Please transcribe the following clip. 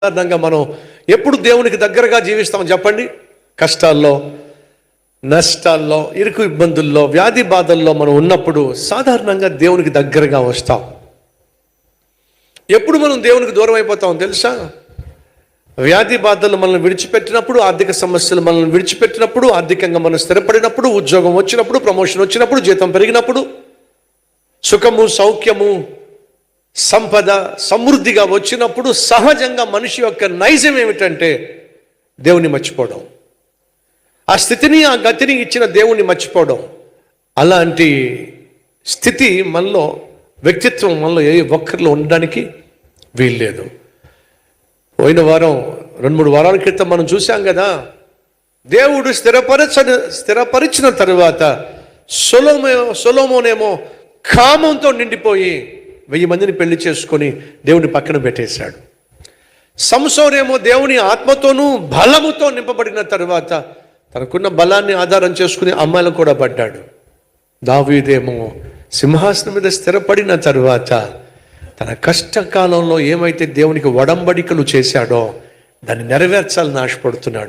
సాధారణంగా మనం ఎప్పుడు దేవునికి దగ్గరగా జీవిస్తాం చెప్పండి? కష్టాల్లో, నష్టాల్లో, ఇరుకు ఇబ్బందుల్లో, వ్యాధి బాధల్లో మనం ఉన్నప్పుడు సాధారణంగా దేవునికి దగ్గరగా వస్తాం. ఎప్పుడు మనం దేవునికి దూరం అయిపోతాం తెలుసా? వ్యాధి బాధలు మనల్ని విడిచిపెట్టినప్పుడు, ఆర్థిక సమస్యలు మనల్ని విడిచిపెట్టినప్పుడు, ఆర్థికంగా మనం స్థిరపడినప్పుడు, ఉద్యోగం వచ్చినప్పుడు, ప్రమోషన్ వచ్చినప్పుడు, జీతం పెరిగినప్పుడు, సుఖము, సౌఖ్యము, సంపద సమృద్ధిగా వచ్చినప్పుడు సహజంగా మనిషి యొక్క నైజం ఏమిటంటే దేవుని మర్చిపోవడం. ఆ స్థితిని, ఆ గతిని ఇచ్చిన దేవుణ్ణి మర్చిపోవడం. అలాంటి స్థితి మనలో, వ్యక్తిత్వం మనలో ఏ ఒక్కరిలో ఉండడానికి వీల్లేదు. పోయిన వారం 2-3 వారాల క్రితం మనం చూసాం కదా, దేవుడు స్థిరపరిచిన తరువాత సొలొమోనేమో కామంతో నిండిపోయి 1000 మందిని పెళ్లి చేసుకొని దేవుని పక్కన పెట్టేశాడు. సంసోనేమో దేవుని ఆత్మతోనూ బలముతో నింపబడిన తరువాత తనకున్న బలాన్ని ఆధారం చేసుకుని అమ్మాయిలు కూడా పడ్డాడు. దావీదేమో సింహాసనం మీద స్థిరపడిన తరువాత తన కష్టకాలంలో ఏమైతే దేవునికి ఒడంబడికలు చేశాడో దాన్ని నెరవేర్చాలని ఆశపడుతున్నాడు.